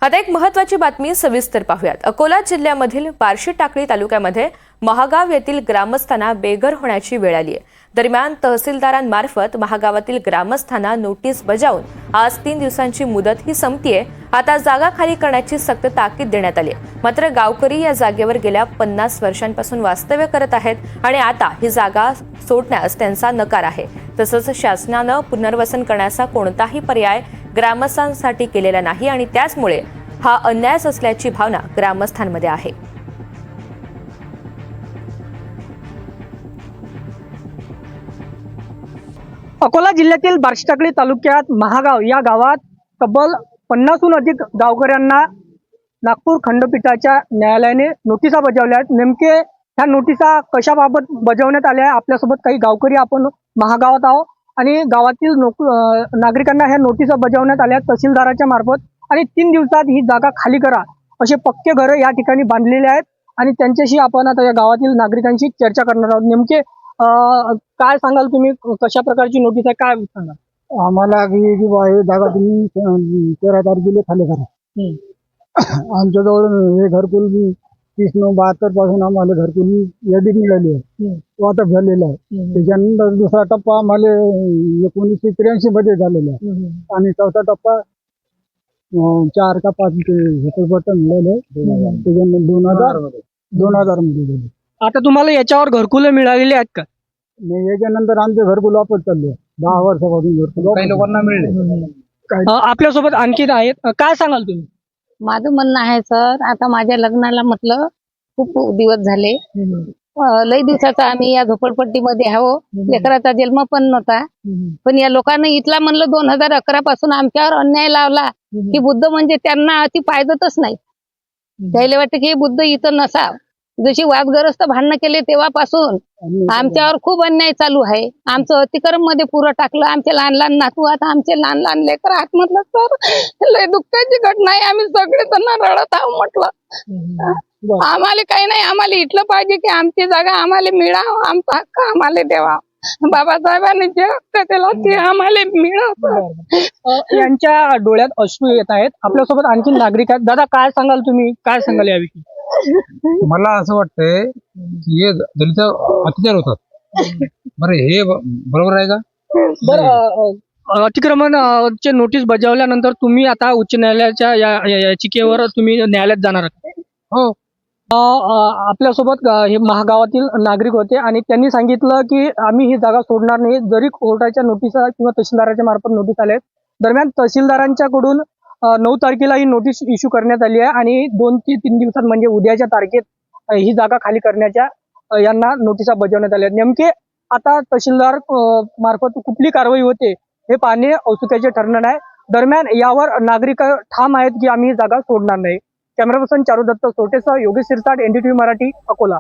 आता एक महत्त्वाची बातमी सविस्तर पाहूयात। अकोला जिल्ह्यामधील बार्शी टाकळी तालुक्यामध्ये महागाव येथील ग्रामस्थांना बेघर होण्याची वेळ आली आहे। दरम्यान तहसीलदारांमार्फत महागावातील ग्रामस्थांना नोटीस बजावून आज 3 दिवसांची मुदत ही संपतीये। आता जागा खाली करण्याची सक्त ताकीद देण्यात आली आहे। मात्र गावकरी या जागेवर गेल्या 50 वर्षांपासून वास्तव्य करत आहेत आणि आता ही जागा सोडण्यास त्यांचा नकार आहे। तसंच शासनानं पुनर्वसन करण्याचा कोणताही पर्याय ग्रामस्थांसाठी केलेला नाही आणि त्याचमुळे हा अन्याय असल्याची भावना ग्रामस्थांमध्ये आहे। अकोला जिल्ह्यातील बार्शी टाकळी तालुक्यात महागाव या गावात तब्बल 50हून अधिक गावकऱ्यांना नागपूर खंडपीठाच्या न्यायालयाने नोटिसा बजावल्या आहेत। नेमके ह्या नोटिसा कशाबाबत बजावण्यात आल्या आहे, आपल्यासोबत काही गावकरी आपण महागावात आहोत आणि गावातील नागरिकांना ह्या नोटिसा बजावण्यात आल्या तहसीलदाराच्या मार्फत आणि 3 दिवसात ही जागा खाली करा असे पक्के घर या ठिकाणी बांधलेले आहेत आणि त्यांच्याशी आपण आता या गावातील नागरिकांशी चर्चा करणार आहोत। नेमके काय सांगाल तुम्ही, कशा प्रकारची नोटीस आहे, काय सांगाल? आम्हाला ही जी आहे जागा तुम्ही 13 तारखेला खाली करा। आमच्याजवळ हे घरकुल 30/9/72 पासून आम्हाला घरकुल यादी मिळाली आहे, तो आता झालेला आहे। त्याच्यानंतर दुसरा टप्पा आम्हाला 1983 मध्ये झालेला आहे आणि चौथा टप्पा 4 का 5 झोपडपट्टी मिळाले त्याच्यानंतर 2000 मध्ये झाले। आता तुम्हाला याच्यावर घरकुल मिळालेली आहेत का? नाही, याच्यानंतर आमचे घरकुल वापस चालले 10 वर्षापासून घरकुल काही लोकांना मिळले। आपल्यासोबत आणखी आहेत, काय सांगाल तुम्ही? माझं म्हणणं आहे सर, आता माझ्या लग्नाला म्हटलं खूप दिवस झाले, लई दिवसाचा आम्ही या झोपडपट्टीमध्ये आहो। लेकराचा जन्म पण नव्हता, पण या लोकांनी इथला म्हणलं 2011 पासून आमच्यावर अन्याय लावला की बुद्ध म्हणजे त्यांना अति पायदतच नाही। त्याला वाटतं की हे बुद्ध इथं नसाव। जशी वादग्रस्त भांडणं केले तेव्हापासून आमच्यावर खूप अन्याय चालू आहे। आमचं अतिक्रम मध्ये पुरं टाकलं, आमचे लहान लहान नातू, आता आमचे लहान लहान लेकर आत म्हटलं सर लय दुःखाची घटना आहे। आम्ही सगळे जण रडत आहोत म्हटलं आम्हाला काही नाही, आम्हाला इथलं पाहिजे की आमची जागा आम्हाला मिळावं, आमचा हक्क आम्हाला द्यावा। बाबासाहेबांनी जे हक्क दिला ते आम्हाला मिळावं। यांच्या डोळ्यात अश्रू येत आहेत। आपल्यासोबत आणखी नागरिक आहेत। दादा, काय सांगाल तुम्ही, काय सांगाल याविषयी? मला असं वाटतंय की हे दलित अत्याचार होतात, बरं हे बरोबर आहे का? बरं, अतिक्रमणचे नोटीस बजावल्यानंतर तुम्ही आता उच्च न्यायालयाच्या याचिकेवर तुम्ही न्यायालयात जाणार आहात? हो। आपल्यासोबत हे महागावातील नागरिक होते आणि त्यांनी सांगितलं की आम्ही ही जागा सोडणार नाही, जरी कोर्टाच्या नोटिसा किंवा तहसीलदाराच्या मार्फत नोटीस आल्या आहेत। दरम्यान तहसीलदारांच्याकडून 9 तारखेला ही नोटीस इश्यू करण्यात आली आहे आणि 2 ते 3 दिवसात म्हणजे उद्याच्या तारखेत ही जागा खाली करण्याच्या यांना नोटिसा बजावण्यात आल्या। नेमके आता तहसीलदार मार्फत कुठली कारवाई होते हे पाहणे औत्सुक्याचे ठरणार आहे। दरम्यान यावर नागरिक ठाम आहेत की आम्ही ही जागा सोडणार नाही। कॅमेरा पर्सन चारू दत्त सोटेसह योगेश सिरसाट, NDTV मराठी, अकोला।